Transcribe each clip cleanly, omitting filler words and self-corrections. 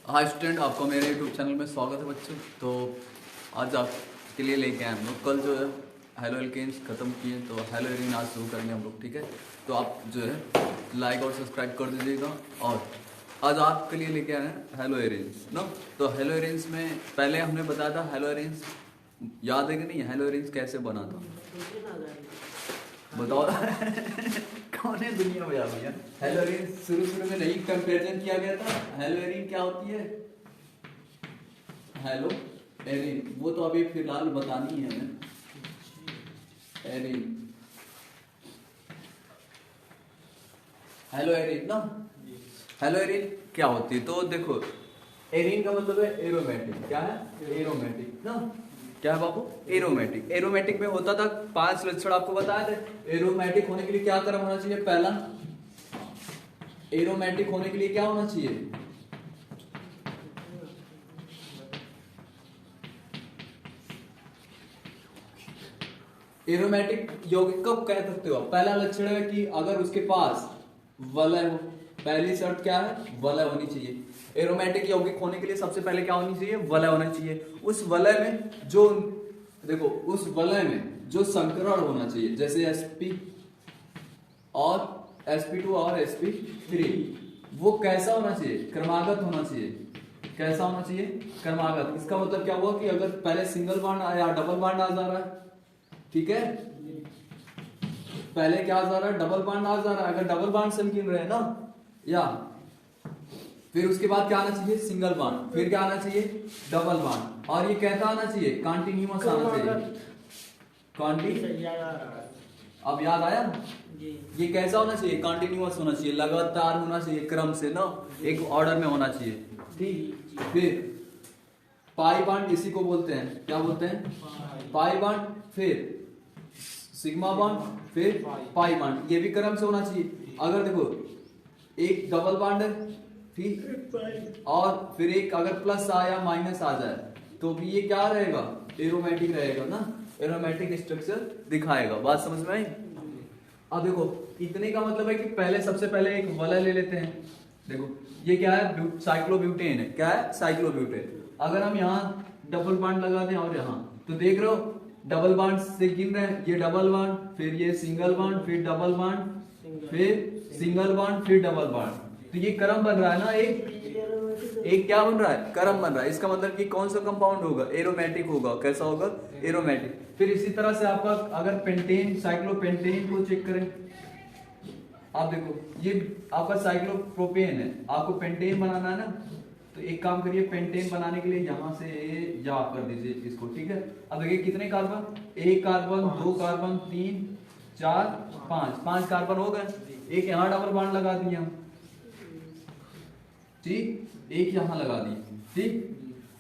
Hi student, आपका मेरे YouTube channel में स्वागत है बच्चों। तो आज आपके लिए लेके आए हम लोग। कल जो है हेलो एल्केन्स ख़त्म किए, तो हेलो एरिन आज शुरू करेंगे हम लोग, ठीक है। तो आप जो है लाइक और सब्सक्राइब कर दीजिएगा। और आज आपके लिए लेके आए हैं हेलो एरिन्स नो। तो हेलो एरिन्स में पहले हमने बताया था हेलो एरिन्स, याद है कि नहीं? हेलो एरिन्स कैसे बना था बताओ। कौन है दुनिया में याद भैया? हेलो एरिन शुरू में नहीं कंपैरिजन किया गया था। हेलो एरिन क्या होती है? हेलो एरिन वो तो अभी फिलहाल बतानी है हमें। एरिन, हेलो एरिन ना। हेलो एरिन क्या होती है? तो देखो, एरिन का मतलब है एरोमेटिक। क्या है? एरोमेटिक ना। क्या है बाबू? एरोमेटिक। एरोमेटिक में होता था 5 लक्षण आपको बताए थे। एरोमेटिक होने के लिए क्या क्रम होना चाहिए? पहला, एरोमेटिक होने के लिए क्या होना चाहिए? एरोमेटिक यौगिक कब कह सकते हो? पहला लक्षण है कि अगर उसके पास वलय हो। पहली शर्त क्या है? वलय होनी चाहिए। एरोमेटिक यौगिक होने के लिए सबसे पहले क्या होनी चाहिए? वलय होना चाहिए। उस वलय में जो, देखो, उस वलय में जो संकरण होना चाहिए, जैसे sp और sp2 और sp3, वो कैसा होना चाहिए? क्रमागत होना चाहिए। कैसा होना चाहिए? क्रमागत। इसका मतलब क्या हुआ कि अगर पहले सिंगल बॉन्ड या डबल बॉन्ड आ जा रहा है, ठीक है, पहले क्या आ जा रहा है? डबल बॉन्ड आ जा रहा है। अगर डबल बॉन्ड से हम गिन रहे हैं ना, या फिर उसके बाद क्या आना चाहिए? Single bond. फिर क्या आना चाहिए? Double bond. और ये कैसा आना चाहिए? कॉन्टिन्यूअस आना चाहिए। अब याद आया? ये कैसा होना चाहिए? कॉन्टिन्यूअस होना चाहिए, लगातार होना चाहिए, क्रम से ना, एक ऑर्डर में होना चाहिए, ठीक। फिर पाई बॉन्ड इसी को बोलते हैं, क्या बोलते हैं? Pi bond. फिर सिग्मा बॉन्ड, फिर पाई बॉन्ड। ये भी क्रम से होना चाहिए। अगर देखो एक डबल बॉन्ड है, ठीक, और फिर एक अगर प्लस या माइनस आ जाए तो भी ये क्या रहेगा? एरोमेटिक रहेगा ना, एरोमेटिक स्ट्रक्चर दिखाएगा। बात समझ में आई? अब देखो, इतने का मतलब है कि पहले सबसे पहले एक वलय ले लेते हैं। देखो ये क्या है? साइक्लोब्यूटेन है। क्या है? साइक्लोब्यूटेन। अगर हम यहाँ डबल बॉन्ड लगा दें और यहाँ, तो देख रहे हो डबल बॉन्ड से गिन रहे हैं। ये डबल बॉन्ड, फिर ये सिंगल बॉन्ड, फिर डबल बॉन्ड, फिर सिंगल बॉन्ड, फिर डबल बॉन्ड। तो ये क्रम बन रहा है ना, एक क्या बन रहा है? क्रम बन रहा है। इसका मतलब कि कौन सा कंपाउंड होगा? एरोमेटिक होगा। कैसा होगा? एरोमेटिक। फिर इसी तरह से आपका अगर पेंटेन, साइक्लोपेंटेन को चेक करें, आप देखो ये आपका साइक्लोप्रोपेन है, आपको पेंटेन बनाना है ना, तो एक काम करिए, पेंटेन बनाने के लिए यहां से या कर दीजिए इसको, ठीक है। अब देखिए कितने कार्बन? एक कार्बन, दो कार्बन, 3, 4, 5 कार्बन हो गए। एक यहाँ डबल बॉन्ड लगा दिया, ठीक, एक यहां लगा दिए, ठीक।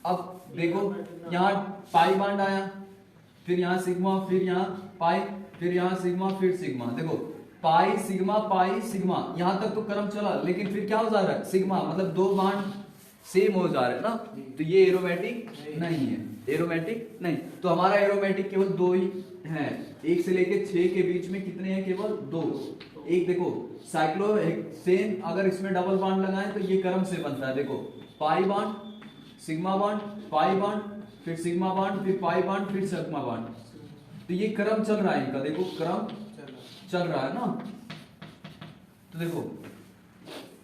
अब देखो यहाँ पाई बॉन्ड आया, फिर यहाँ सिग्मा, फिर यहाँ पाई, फिर यहाँ सिग्मा, फिर सिग्मा। देखो पाई सिग्मा, यहां तक तो क्रम चला, लेकिन फिर क्या हो जा रहा है? सिग्मा, मतलब दो बॉन्ड सेम हो जा रहे हैं ना, तो ये एरोमेटिक नहीं है। एरोमेटिक नहीं। तो हमारा एरोमेटिक केवल दो ही है। 1 से लेके 6 के बीच में कितने हैं? केवल 2। एक देखो साइक्लोहेक्सेन, अगर इसमें डबल बॉन्ड लगाएं तो ये क्रम से बनता है। देखो pi bond, sigma bond, pi bond, फिर सिग्मा बॉन्ड, फिर पाई बॉन्ड, फिर सिग्मा बॉन्ड। तो ये क्रम चल रहा है इनका। देखो क्रम चल रहा है ना। तो देखो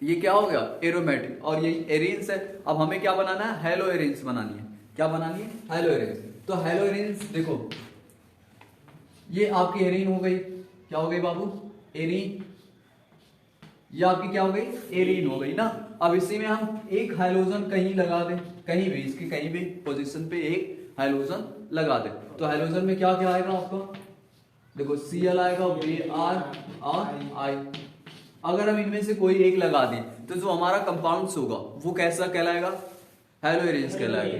ये क्या हो गया? एरोमेटिक। और ये एरिन्स है। अब हमें क्या बनाना है? हेलो एरिन्स बनानी है। क्या बनानी है? Hello arenes. तो हेलो एरिन्स देखो, ये आपकी एरिन हो गई। क्या हो गई बाबू? एरिन। ये आपकी क्या हो गई? एरिन हो गई ना। अब इसी में हम एक हाइड्रोजन कहीं लगा दें, कहीं भी, इसकी कहीं भी पोजीशन पे एक हाइड्रोजन लगा दें, तो हाइड्रोजन में क्या क्या आएगा आपका? देखो Cl आएगा, Br और I। अगर हम इनमें से कोई एक लगा दें तो जो हमारा कंपाउंड्स होगा वो कैसा कहलाएगा? हेलो एरिन्स कहलाएगा।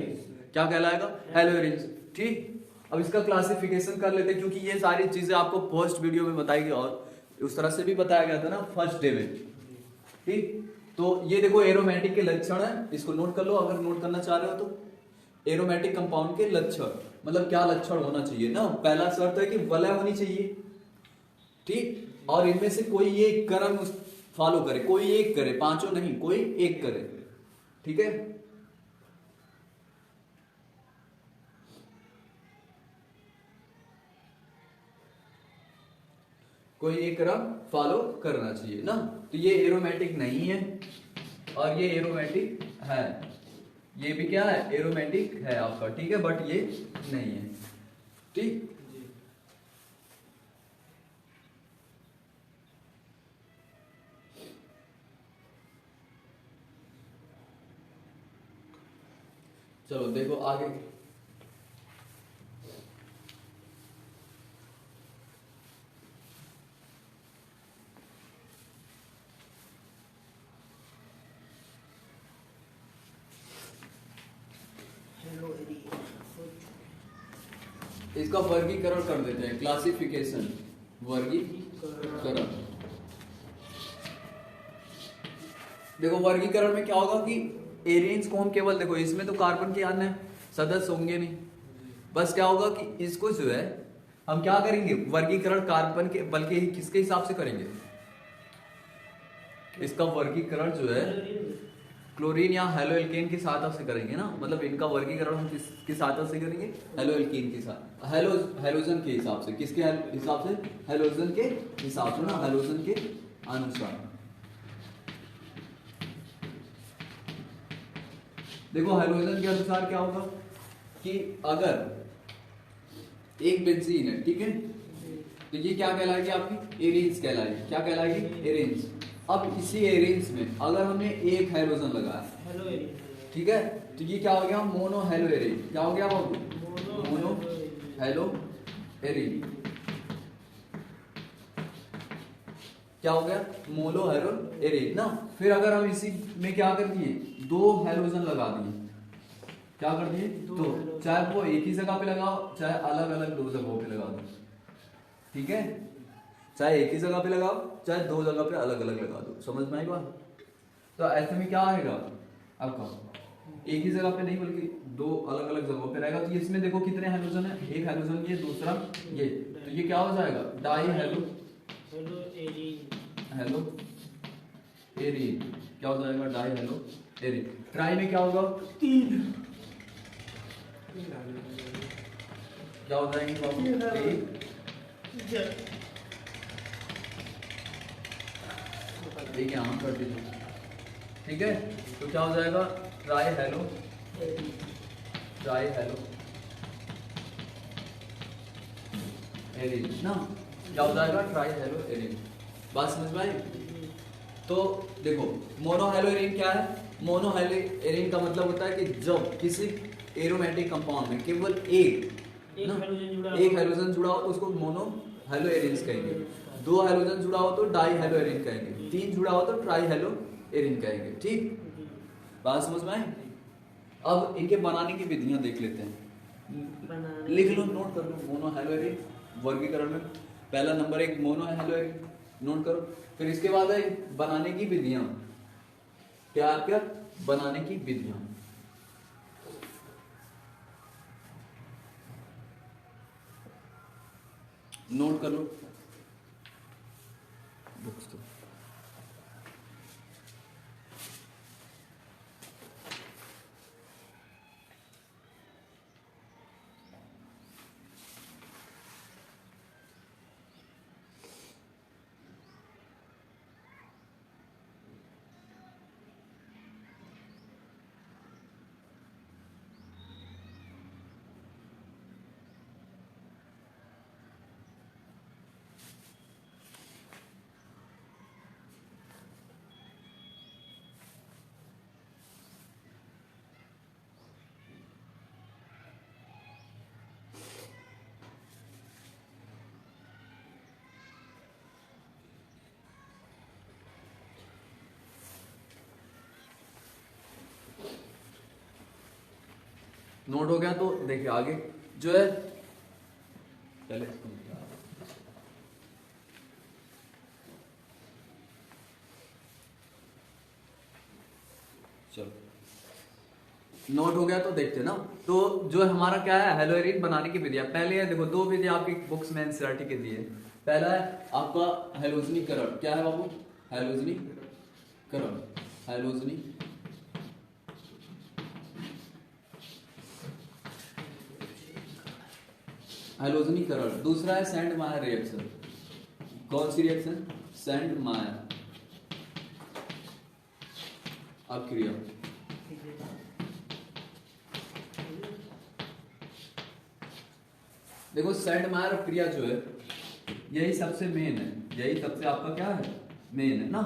क्या कहलाएगा? हेलो एरिन्स, ठीक। अब इसका क्लासिफिकेशन कर लेते हैं, क्योंकि ये सारी चीजें आपको फर्स्ट वीडियो में बताई गई और उस तरह से भी बताया गया था ना फर्स्ट डे में, ठीक। तो ये देखो एरोमेटिक के लक्षण है, इसको नोट कर लो अगर नोट करना चाह रहे हो तो। एरोमेटिक कंपाउंड के लक्षण, मतलब क्या लक्षण होना चाहिए ना। पहला शर्त है कि वलय होनी चाहिए, ठीक, और इनमें से कोई एक क्रम फॉलो करे, कोई एक करे, पांचों नहीं, कोई एक करे, ठीक है। कोई एक क्रम फॉलो करना चाहिए ना। तो ये एरोमेटिक नहीं है और ये एरोमेटिक है, ये भी क्या है, एरोमेटिक है आपका, ठीक है, बट ये नहीं है, ठीक। चलो देखो आगे, इसका वर्गीकरण कर देते हैं, क्लासिफिकेशन, वर्गीकरण। देखो वर्गीकरण में क्या होगा कि एरियंस को हम केवल, देखो इसमें तो कार्बन के अन्य सदस्य होंगे नहीं, बस क्या होगा कि इसको जो है हम क्या करेंगे, वर्गीकरण कार्बन के, बल्कि किसके हिसाब से करेंगे, इसका वर्गीकरण जो है क्लोरीन या हेलो एल्केन की सहायता से करेंगे ना। मतलब इनका वर्गीकरण हम किसकी सहायता से करेंगे, हेलो एल्केन की साथ, हेलोजन के हिसाब से, किसके हिसाब से, हेलोजन के हिसाब से ना, हेलोजन के अनुसार। देखो हेलोजन के अनुसार क्या होगा कि अगर एक बेंजीन है, ठीक है, तो ये क्या कहलाएगी आपकी, एरेंज कहलाएगी, क्या कहलाएगी, एरेंज। अब इसी एरेंज में अगर हमने एक हेलोजन लगाया, ठीक है, तो ये क्या हो गया, मोनो हेलो एरेन, क्या हो गया बाबू, मोनो हेलो एरेन, क्या हो गया, मोनो हेलो एरेन ना। फिर अगर हम इसी में क्या कर दिए, दो हेलोजन लगा दिए, क्या कर दिए, दो, चाहे वो एक ही जगह पे लगाओ, चाहे अलग अलग दो जगहों पे लगा दो, ठीक है, चाहे एक ही जगह पे लगाओ, चाहे दो जगह पे अलग अलग लगा दो, समझ में आई बात। तो ऐसे में क्या आएगा आपका, एक ही जगह पे नहीं बल्कि दो अलग अलग जगहों पे रहेगा। तो इसमें देखो कितने हेलोजन है, एक हेलोजन ये, दूसरा ये, तो ये क्या हो जाएगा, डाई हेलो एरीन, क्या हो जाएगा, डाई हेलो एरीन। ट्राई में क्या होगा, तीन, क्या हो जाएंगे बाबू, ठीक है, हम कर दीजिए, ठीक है। तो क्या हो जाएगा, ट्राई हेलो एरिन ना, क्या हो जाएगा, ट्राई हेलो एरिन। बात समझ में आई। तो देखो मोनो हेलो एरिन क्या है, मोनो हेलो एरिन का मतलब होता है कि जब किसी एरोमेटिक कंपाउंड में केवल एक हेलोजन जुड़ा हो तो उसको मोनो हेलो एरिन कहेंगे, दो हेलोजन जुड़ा हो तो डाई हेलो एरिन कहेंगे, तीन जुड़ा हो तो ट्राई हेलो एरिन कहेंगे, ठीक। बात समझ में आई। अब इनके बनाने की विधियां देख लेते हैं, लिख लो, नोट कर लो, मोनो हेलो एरिन वर्गीकरण में पहला नंबर एक मोनो हेलो एरिन, नोट करो। फिर इसके बाद है बनाने की विधियां, क्या क्या बनाने की विधियां, नोट कर लो बुक्स तो। नोट हो गया तो देखिए आगे जो है, पहले चलो नोट हो गया तो देखते ना। तो जो हमारा क्या है, हेलो एरिन बनाने की विधियां, पहले है देखो दो विधि आपकी बुक्स में एनसीईआरटी के दिए। पहला है आपका हेलोजनीकरण, क्या है बाबू, हेलोजनीकरण, हेलोजनीकरण। दूसरा है सेंड मायर रिएक्शन, कौन सी रिएक्शन? सेंड मायर अक्रिया। देखो सेंड मायर अक्रिया जो है यही सबसे मेन है, यही सबसे आपका क्या है, मेन है ना।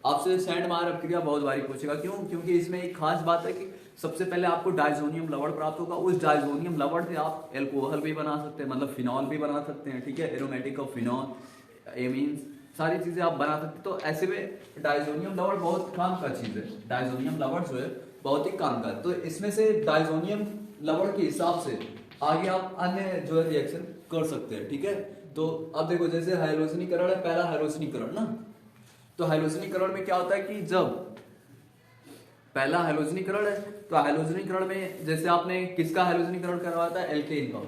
आपसे सेंड मायर अक्रिया बहुत बारी पूछेगा, क्यों? क्योंकि इसमें एक खास बात है कि सबसे पहले आपको डायजोनियम लवण प्राप्त होगा, उस डायजोनियम लवण से आप एल्कोहल भी बना सकते हैं, मतलब फिनॉल भी बना सकते हैं, ठीक है, एरोमेटिक ऑफ फिनॉल, एमीन्स, सारी चीजें आप बना सकते हैं। तो ऐसे में डायजोनियम लवण बहुत काम का चीज है, डायजोनियम लवण जो है बहुत ही काम का। तो इसमें से डायजोनियम लवण के हिसाब से आगे आप अन्य जो है रिएक्शन कर सकते हैं, ठीक है। तो अब देखो जैसे हाइड्रोजनीकरण है, पहला हाइड्रोजनीकरण ना, तो हाइड्रोजनीकरण में क्या होता है कि जब पहला हाइड्रोजनीकरण है तो हाइड्रोजनीकरण में जैसे आपने किसका हाइड्रोजनीकरण करवाया था? एल्केन का।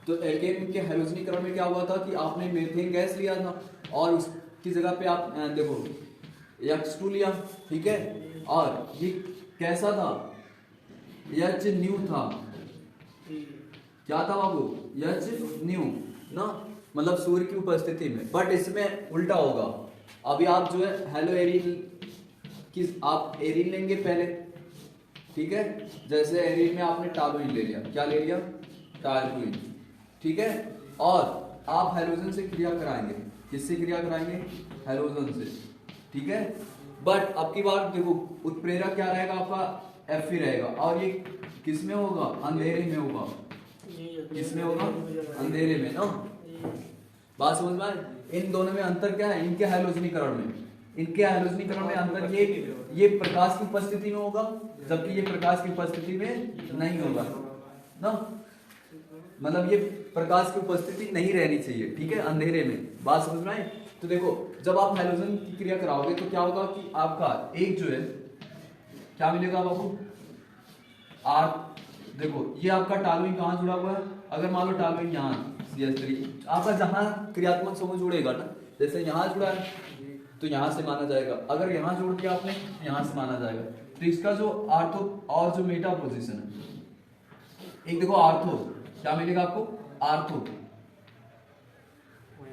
तो एल्केन के हाइड्रोजनीकरण में क्या हुआ था कि आपने मीथेन गैस लिया था और उसकी जगह पे आप देखो X2 लिया, ठीक है, और ये कैसा था? H न्यू था, क्या था बाबू? H न्यू ना, मतलब सूर्य की उपस्थिति में। बट इसमें उल्टा होगा, अभी आप जो है हेलो एरिन किस आप एरिन लेंगे पहले, ठीक है, जैसे एरिन में आपने टॉलुइन ले लिया, क्या ले लिया? टॉलुइन, ठीक है, और आप हाइड्रोजन से क्रिया कराएंगे, किससे क्रिया कराएंगे? हाइड्रोजन से, ठीक है। बट अब की बार देखो उत्प्रेरक क्या रहेगा आपका? Fe रहेगा, और ये किस में होगा? अंधेरे में होगा, किसमें होगा? अंधेरे में ना। बात समझ में? इन दोनों में अंतर क्या है? इनके हाइड्रोजनीकरण में, इनके हाइड्रोजनीकरण में अंतर ये प्रकाश की उपस्थिति में होगा, जबकि ये प्रकाश की उपस्थिति में नहीं होगा ना, मतलब ये प्रकाश की उपस्थिति नहीं रहनी चाहिए, ठीक है, अंधेरे में। बात समझ में आई? तो देखो जब आप हाइड्रोजन की क्रिया कराओगे तो क्या होगा कि आपका एक जो है क्या मिलेगा बाबू? आर, देखो ये आपका टॉलुइन कहाँ जुड़ा हुआ है? अगर मान लो टॉलुइन यहाँ CH3, आपका जहां क्रियात्मक समूह जुड़ेगा ना, जैसे यहाँ जुड़ा है तो यहाँ से माना जाएगा, अगर यहाँ जोड़ दिया आपने यहाँ से माना जाएगा। तो इसका जो आर्थो और जो मेटा पोजीशन है, एक देखो आर्थो क्या मिलेगा आपको? आर्थो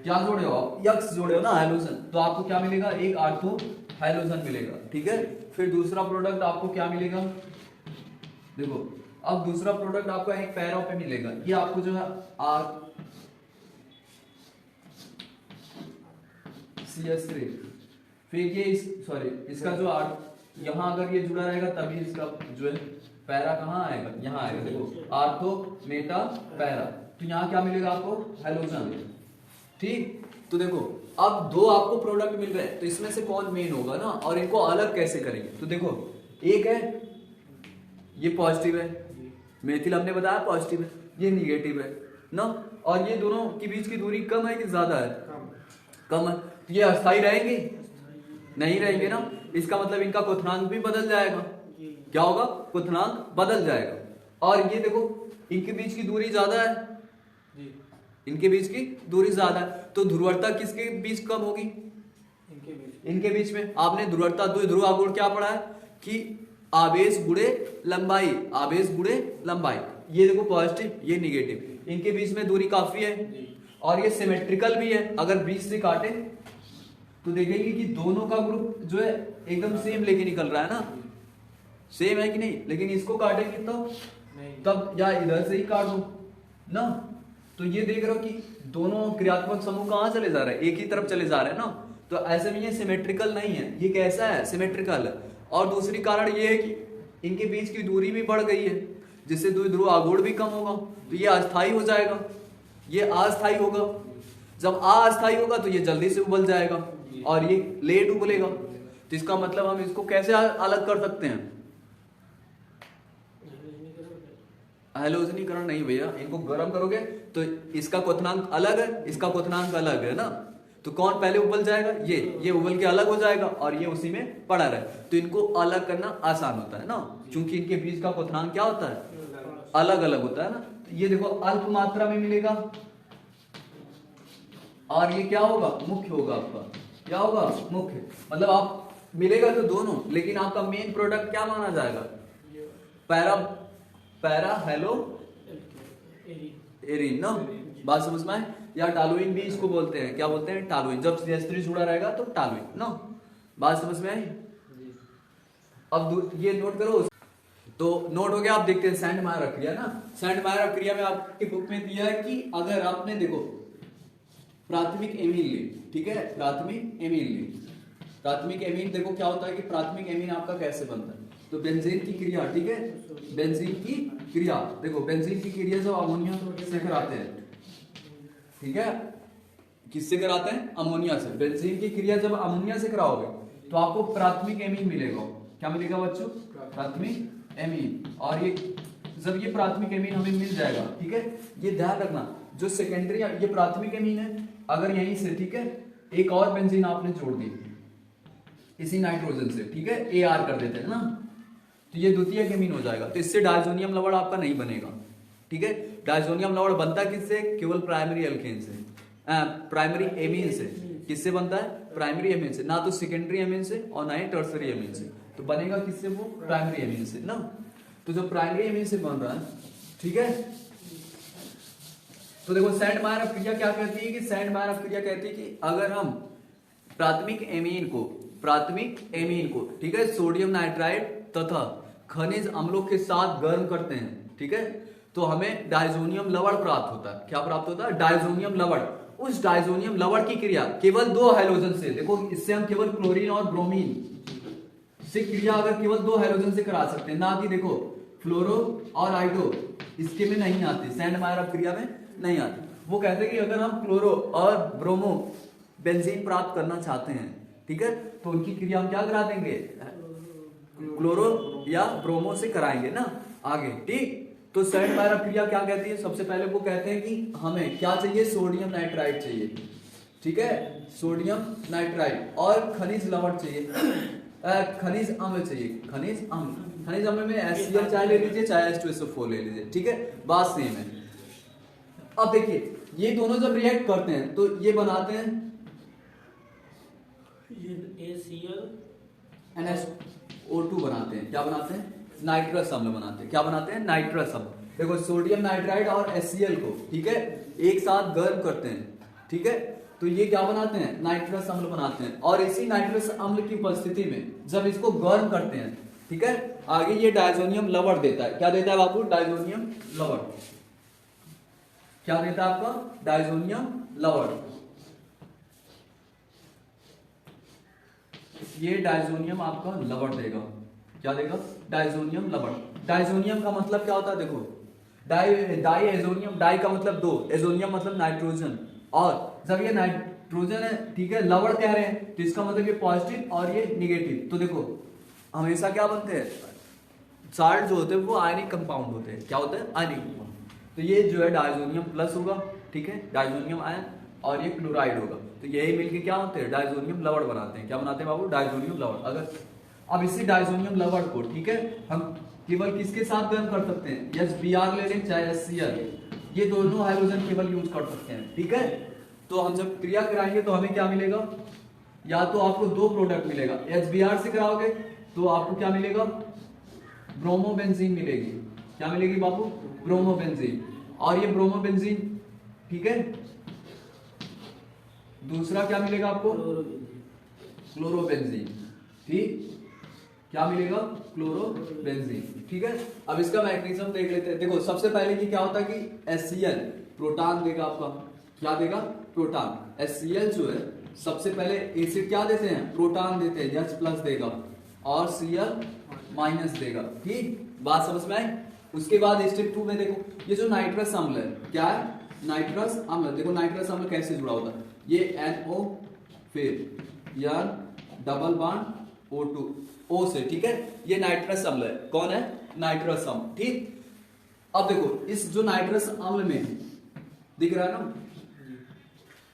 क्या जोड़े हो आप? यक्स जोड़े हो ना, हाइड्रोजन, तो आपको क्या मिलेगा? एक आर्थो हाइड्रोजन मिलेगा, ठीक है। फिर दूसरा प्रोडक्ट आपको क्या मिलेगा? देखो अब दूसरा प्रोडक्ट आपको एक पैरा पे मिलेगा, ये आपको जो है आर CH3, फिर ये सॉरी इसका जो आर यहाँ अगर ये जुड़ा रहेगा तभी इसका जो है पैरा कहाँ आएगा? यहाँ आएगा, देखो आर्थो मेटा पैरा, तो यहाँ क्या मिलेगा आपको? हाइड्रोजन, ठीक। तो देखो अब दो आपको प्रोडक्ट मिल रहे हैं, तो इसमें से कौन मेन होगा ना, और इनको अलग कैसे करेंगे? तो देखो एक है ये पॉजिटिव है, मेथिल हमने बताया पॉजिटिव है, ये निगेटिव है ना, और ये दोनों के बीच की दूरी कम है कि ज्यादा है? कम है। तो ये अस्थायी रहेंगे? नहीं रहेंगे ना, इसका मतलब इनका क्वथनांक भी बदल जाएगा। क्या होगा? क्वथनांक बदल जाएगा। और ये देखो इनके बीच की दूरी ज्यादा है, इनके बीच की दूरी ज्यादा है, तो ध्रुवता किसके बीच कम होगी? इनके बीच में। आपने ध्रुवता द्विध्रुव आघूर्ण क्या पढ़ा है कि आवेश गुणे लंबाई, आवेश गुणे लंबाई। ये देखो पॉजिटिव, ये निगेटिव, इनके बीच में दूरी काफी है और ये सिमेट्रिकल भी है। अगर बीच से काटे तो देखेंगे कि दोनों का ग्रुप जो है एकदम सेम लेके निकल रहा है ना, सेम है कि नहीं। लेकिन इसको काटेंगे तो तब या इधर से ही काट दो ना, तो ये देख रहे हो कि दोनों क्रियात्मक समूह कहाँ चले जा रहे हैं? एक ही तरफ चले जा रहे हैं ना। तो ऐसे में ये सिमेट्रिकल नहीं है, ये कैसा है? सिमेट्रिकल है। और दूसरी कारण ये है कि इनके बीच की दूरी भी बढ़ गई है, जिससे द्विध्रुव आघूर्ण भी कम होगा, तो ये अस्थायी हो जाएगा, ये अस्थायी होगा। जब अस्थायी होगा तो ये जल्दी से उबल जाएगा और ये लेट उबलेगा। तो इसका मतलब हम इसको कैसे अलग कर सकते हैं? हैलोजनीकरण नहीं भैया, इनको गर्म करोगे तो इसका क्वथनांक अलग है, इसका क्वथनांक अलग है ना, तो कौन पहले उबल जाएगा? ये उबल के अलग हो जाएगा और ये उसी में पड़ा रहे, तो इनको अलग करना आसान होता है ना, क्योंकि इनके बीच का क्वथनांक क्या होता है? अलग अलग होता है ना। तो ये देखो अल्प मात्रा में मिलेगा और ये क्या होगा? मुख्य होगा आपका। क्या होगा? मुख्य। मतलब आप मिलेगा तो दोनों, लेकिन आपका मेन प्रोडक्ट क्या माना जाएगा? पैरा हेलो एरिन ना, बात समझ में आए? या टॉलुइन भी इसको बोलते हैं, क्या बोलते हैं? टॉलुइन। जब CH3 जुड़ा रहेगा तो टॉलुइन ना। बात समझ में आई? अब ये नोट करो। तो नोट हो गया। आप देखते हैं सैंड मायर क्रिया ना। सैंड मायर क्रिया में आपके बुक में दिया है कि अगर आपने देखो प्राथमिक एमीन ले, ठीक है, प्राथमिक एमीन ले, प्राथमिक एमीन देखो क्या होता है कि प्राथमिक एमीन आपका कैसे बनता है। तो बेंजीन की क्रिया, ठीक है, बेंजीन की क्रिया देखो, बेंजीन की क्रिया जब अमोनिया से कराते हैं, ठीक है, किससे कराते हैं? अमोनिया से। बेंजीन की क्रिया जब अमोनिया से कराओगे तो आपको प्राथमिक एमीन मिलेगा। क्या मिलेगा बच्चों? प्राथमिक एमीन। और ये जब ये प्राथमिक एमीन हमें मिल जाएगा, ठीक है, ये ध्यान रखना जो सेकेंडरी ये प्राथमिक एमीन है, अगर यहीं से, ठीक है, एक और बेंजीन आपने जोड़ दी इसी नाइट्रोजन से, ठीक है, AR कर देते हैं ना, तो ये द्वितीयक एमीन हो जाएगा। तो इससे डायजोनियम लवण आपका नहीं बनेगा, ठीक है। डायजोनियम लवण बनता किससे? केवल प्राइमरी एल्केन से, प्राइमरी एमीन से। किससे बनता है? प्राइमरी एमीन से, ना तो सेकेंडरी एमीन से और ना ही टर्सरी एमीन से। तो बनेगा किससे? वो प्राइमरी एमीन से ना। तो जब प्राइमरी एमीन से बन रहा है, ठीक है, तो देखो सैंड मायर क्रिया क्या कहती है कि सैंड मायर क्रिया कहती है कि अगर हम प्राथमिक एमीन को, ठीक है, सोडियम नाइट्राइड तथा खनिज अम्लों के साथ गर्म करते हैं, ठीक है, तो हमें डायजोनियम लवण प्राप्त होता है। क्या प्राप्त होता है? डायजोनियम लवण। उस डायजोनियम लवण की क्रिया केवल 2 हाइड्रोजन से, देखो इससे हम केवल क्लोरीन और ब्रोमीन से क्रिया अगर केवल 2 हाइड्रोजन से करा सकते हैं, ना कि देखो फ्लोरो और आइडो इसके में नहीं आती, सैंड मायर क्रिया में नहीं आती। वो कहते हैं कि अगर हम क्लोरो और ब्रोमो बेंजीन प्राप्त करना चाहते हैं, ठीक है, तो उनकी क्रिया हम क्या करा देंगे? क्लोरो या ब्रोमो से कराएंगे ना आगे, ठीक। तो सैंड मायर क्रिया क्या कहती है? सबसे पहले वो कहते हैं कि हमें क्या चाहिए? सोडियम नाइट्राइड चाहिए, ठीक है, सोडियम नाइट्राइड, और खनिज लवण चाहिए, खनिज अम्ल चाहिए, खनिज अम्ल। खनिज अम्ल में HCl चाहे ले लीजिए चाहे H2SO4 ले लीजिए, ठीक है, बात सेम है। अब देखिए ये दोनों जब रिएक्ट करते हैं तो ये बनाते हैं NaCl बनाते हैं। क्या बनाते हैं? नाइट्रस अम्ल बनाते हैं। क्या बनाते हैं? नाइट्रस अम्ल। देखो सोडियम नाइट्राइड और HCl को, ठीक है, एक साथ गर्म करते हैं, ठीक है, तो ये क्या बनाते हैं? नाइट्रस अम्ल बनाते हैं। और इसी नाइट्रस अम्ल की उपस्थिति में जब इसको गर्म करते हैं, ठीक है, आगे ये डायजोनियम लवण देता है। क्या देता है बाबू? डायजोनियम लवण। क्या देता है आपका? डायजोनियम लवण। ये डायजोनियम आपका लवण देगा। क्या देगा? डायजोनियम लवण। डायजोनियम का मतलब क्या होता है? देखो डाई एजोनियम, डाई का मतलब 2, एजोनियम मतलब नाइट्रोजन, और जब ये नाइट्रोजन है, ठीक है, लवण कह रहे हैं तो इसका मतलब ये पॉजिटिव और ये निगेटिव। तो देखो हमेशा क्या बनते हैं? साल्ट जो होते हैं वो आयनिक कंपाउंड होते हैं। क्या होते हैं? Ionic compound. तो ये जो है डायजोनियम प्लस होगा, ठीक है, डायजोनियम आयन, और ये क्लोराइड होगा। तो यही मिलके क्या होते हैं? डायजोनियम लवण बनाते हैं। क्या बनाते हैं बाबू? डायजोनियम लवण। अगर अब इसी डायजोनियम लवण को, ठीक है, हम केवल किसके साथ गर्म कर सकते हैं? HBr ले लें चाहे HCl, ये दोनों हाइड्रोजन केवल यूज कर सकते हैं, ठीक है। तो हम जब क्रिया कराएंगे तो हमें क्या मिलेगा? या तो आपको 2 प्रोडक्ट मिलेगा। HBr से कराओगे तो आपको क्या मिलेगा? ब्रोमोबेंजीन मिलेगी। क्या मिलेगी बाबू? ब्रोमोबेंजीन। और ये ब्रोमोबेंजीन, ठीक है, दूसरा क्या मिलेगा आपको? क्लोरोबेंजीन, ठीक, क्या मिलेगा? क्लोरोबेंजीन, ठीक है। अब इसका मैग्नीशियम देख लेते हैं। देखो सबसे पहले ये क्या होता है कि HCl प्रोटॉन देगा आपका। क्या देगा? प्रोटॉन। HCl जो है सबसे पहले एसिड क्या देते हैं? प्रोटॉन देते हैं, H+ देगा, और Cl- देगा, ठीक, बात समझ में आई? उसके बाद स्टेप 2 में देखो ये जो नाइट्रस अम्ल है, क्या है? नाइट्रस अम्ल। देखो नाइट्रस अम्ल कैसे जुड़ा होता है? ये NO फिर N double bond O2 O से, ठीक है, ये नाइट्रस अम्ल है। कौन है? नाइट्रस अम्ल, ठीक। अब देखो इस जो नाइट्रस अम्ल में दिख रहा है ना,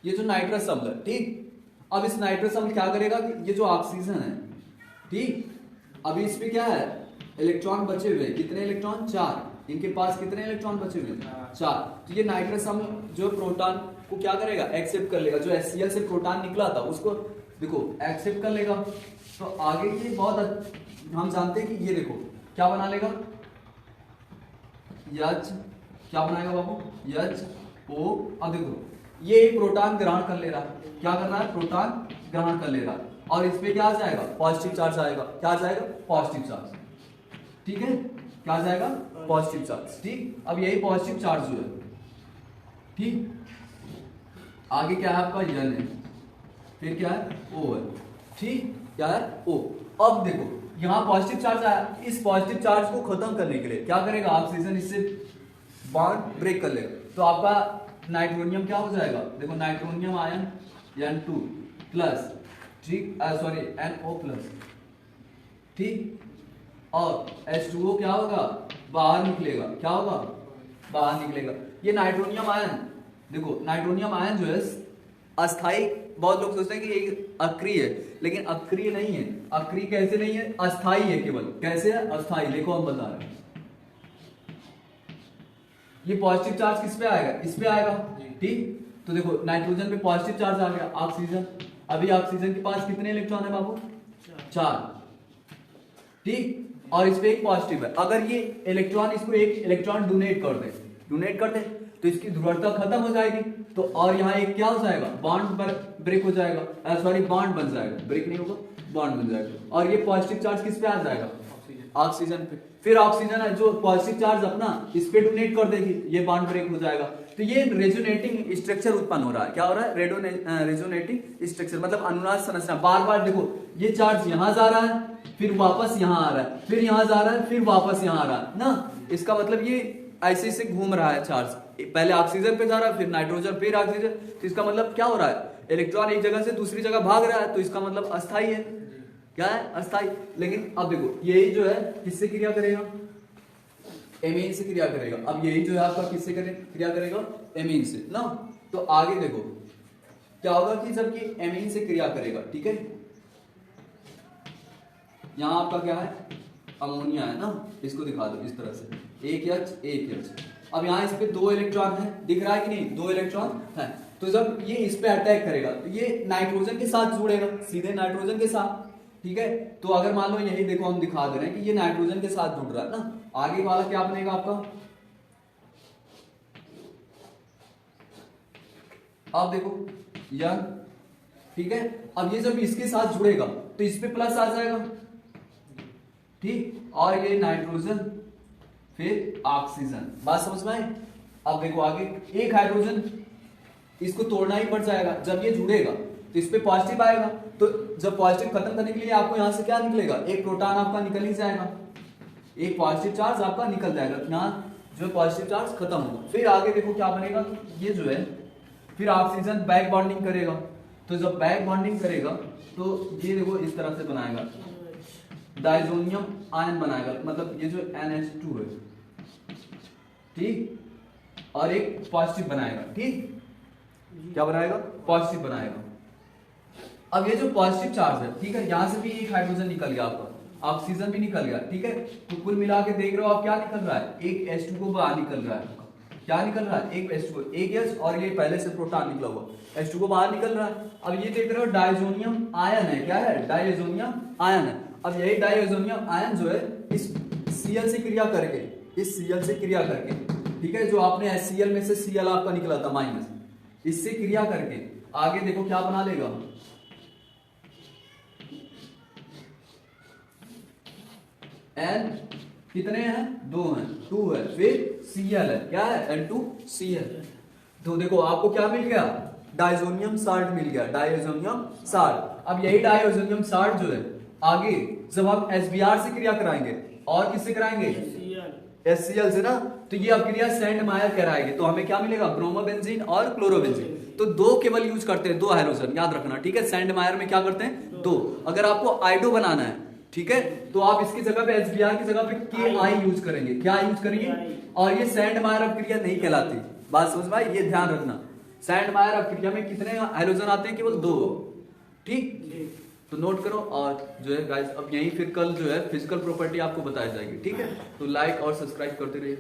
ये जो नाइट्रस अम्ल है, ठीक। अब इस नाइट्रस अम्ल क्या करेगा कि ये जो ऑक्सीजन है, ठीक, अभी इस पे क्या है? इलेक्ट्रॉन बचे हुए। कितने इलेक्ट्रॉन? 4। इनके पास कितने इलेक्ट्रॉन बचे हुए? 4। तो ये नाइट्रस अम्ल जो प्रोटॉन को क्या करेगा? एक्सेप्ट कर लेगा। जो HCl से प्रोटॉन निकला था उसको देखो एक्सेप्ट कर लेगा। तो आगे ये बहुत हम जानते हैं कि ये देखो क्या बना लेगा? H क्या बनाएगा बाबू? O। अब देखो ये एक प्रोटॉन ग्रहण कर ले रहा है, क्या कर रहा है, प्रोटॉन ग्रहण कर ले रहा है, और इस पे क्या आ जाएगा, पॉजिटिव चार्ज आएगा, क्या आ जाएगा, पॉजिटिव चार्ज, ठीक है, क्या आ जाएगा, पॉजिटिव चार्ज, ठीक। अब यही पॉजिटिव चार्ज जो है, ठीक, आगे क्या है आपका N है, फिर क्या है O है, ठीक, क्या है O। अब देखो यहाँ पॉजिटिव चार्ज आया, इस पॉजिटिव चार्ज को खत्म करने के लिए क्या करेगा, ऑक्सीजन इससे बॉन्ड ब्रेक कर लेगा, तो आपका नाइट्रोनियम क्या हो जाएगा, देखो नाइट्रोनियम आयन N2 प्लस, ठीक, सॉरी NO प्लस, ठीक, और H2O क्या होगा, बाहर निकलेगा, क्या होगा, बाहर निकलेगा। ये नाइट्रोनियम आयन, देखो नाइट्रोनियम आयन जो है अस्थाई, बहुत लोग सोचते हैं कि ये अक्रिय है, लेकिन अक्रिय नहीं है। अक्रिय कैसे नहीं है, अस्थाई है केवल, कैसे है, अस्थाई, देखो हम बता रहे हैं। ये पॉजिटिव चार्ज किस पे आएगा, इस पे आएगा, ठीक, तो देखो नाइट्रोजन पे पॉजिटिव चार्ज आ गया, ऑक्सीजन, अभी ऑक्सीजन के पास कितने इलेक्ट्रॉन है बाबू, 4, ठीक, और इस पे एक पॉजिटिव है। अगर ये इलेक्ट्रॉन इसको एक इलेक्ट्रॉन डोनेट कर दे तो इसकी ध्रुवता खत्म हो जाएगी, तो और यहाँ एक क्या हो जाएगा, बॉन्ड पर ब्रेक हो जाएगा, सॉरी बॉन्ड बन जाएगा, ब्रेक नहीं होगा, बॉन्ड बन जाएगा, और ये पॉजिटिव चार्ज किस पे आ जाएगा, ऑक्सीजन पे, फिर ऑक्सीजन है जो पॉजिटिव चार्ज अपना इस पे डोनेट कर देगी, ये बॉन्ड ब्रेक हो जाएगा, तो ये रेजोनेटिंग स्ट्रक्चर उत्पन्न हो रहा है, क्या हो रहा है, रेजोनेटिंग स्ट्रक्चर, मतलब अनुनाद संरचना। बार बार देखो ये चार्ज यहां जा रहा है, फिर वापस यहां आ रहा है, फिर यहां जा रहा है, फिर वापस यहां आ रहा है ना, इसका मतलब ये ऐसे से घूम रहा है चार्ज, पहले ऑक्सीजन पे जा रहा है, फिर नाइट्रोजन, फिर ऑक्सीजन, तो इसका मतलब क्या हो रहा है, इलेक्ट्रॉन एक जगह से दूसरी जगह भाग रहा है, तो इसका मतलब अस्थाई है, क्या है, अस्थाई। लेकिन अब देखो यही जो है किससे क्रिया करेगा, एमीन से क्रिया करेगा। अब यही जो है आपका किससे क्रिया करेगा, एमीन से ना, तो आगे देखो क्या होगा कि जबकि एमीन से क्रिया करेगा, ठीक है, यहां आपका क्या है, अमोनिया है ना, इसको दिखा दो इस तरह से, एक H। अब यहाँ इस पे 2 इलेक्ट्रॉन है, दिख रहा है कि नहीं, 2 इलेक्ट्रॉन है, तो जब ये इस पे अटैक करेगा तो ये नाइट्रोजन के साथ जुड़ेगा, सीधे नाइट्रोजन के साथ, ठीक है, तो अगर मान लो यही देखो हम दिखा दे रहे हैं कि ये नाइट्रोजन के साथ जुड़ रहा है ना, आगे वाला क्या बनेगा आपका, अब देखो यंग, ठीक है, अब ये जब इसके साथ जुड़ेगा तो इस पे प्लस आ जाएगा, ठीक, और ये नाइट्रोजन फिर ऑक्सीजन, बात समझ में आई। अब देखो आगे एक हाइड्रोजन इसको तोड़ना ही पड़ जाएगा, जब ये जुड़ेगा तो इस पे पॉजिटिव आएगा, तो जब पॉजिटिव खत्म करने के लिए आपको यहां से क्या निकलेगा, एक प्रोटॉन आपका निकल ही जाएगा, एक पॉजिटिव चार्ज आपका निकल जाएगा, यहाँ जो पॉजिटिव चार्ज खत्म होगा, फिर आगे देखो क्या बनेगा, ये जो है फिर ऑक्सीजन बैक बॉन्डिंग करेगा, तो जब बैक बॉन्डिंग करेगा तो ये देखो इस तरह से बनाएगा, डायजोनियम आयन बनाएगा, मतलब ये जो NH2 है, ठीक, और एक पॉजिटिव बनाएगा, ठीक, क्या बनाएगा, पॉजिटिव बनाएगा। अब ये जो पॉजिटिव चार्ज है, ठीक है, यहां से भी एक हाइड्रोजन निकल गया आपका, ऑक्सीजन भी निकल गया, ठीक है, तो कुल मिला के देख रहे हो आप क्या निकल रहा है, एक H2 को बाहर निकल रहा है, क्या निकल रहा है, एक H2, एक H, और ये पहले से प्रोटॉन निकला हुआ H2 को बाहर निकल रहा है। अब ये देख रहे हो डायजोनियम आयन है, क्या है, डायजोनियम आयन है। अब यही डायजोनियम आयन जो है इस Cl से क्रिया करके, इस Cl से क्रिया करके, ठीक है, जो आपने HCl में से Cl आपका निकला था माइनस, इससे क्रिया करके आगे देखो क्या बना लेगा, N कितने हैं, 2 हैं, 2 है, फिर Cl है, क्या है, N2Cl। तो देखो आपको क्या मिल गया, डायजोनियम साल्ट मिल गया, डायजोनियम साल्ट। अब यही डायजोनियम साल्ट जो है आगे जब हम SBr से क्रिया कराएंगे, और किससे कराएंगे, HCl से ना, तो ये अभिक्रिया सैंडमायर कराएंगे, तो हमें क्या मिलेगा, ब्रोमोबेंजीन और क्लोरोबेंजीन। तो 2 केवल यूज करते हैं, 2 हाइड्रोजन, याद रखना, ठीक है, सैंडमायर में क्या करते हैं, 2। अगर आपको आइडो बनाना है, ठीक है, तो आप इसकी जगह पे HBr की जगह पे Ki यूज करेंगे, क्या यूज करेंगे, और ये सैंडमायर अभिक्रिया नहीं कहलाती, बात समझ में आई, ये ध्यान रखना, सैंडमायर अभिक्रिया में कितने हाइड्रोजन आते हैं, केवल 2, ठीक, तो नोट करो। और जो है गाइस अब यही फिर कल जो है फिजिकल प्रॉपर्टी आपको बताई जाएगी, ठीक है, तो लाइक और सब्सक्राइब करते रहिए।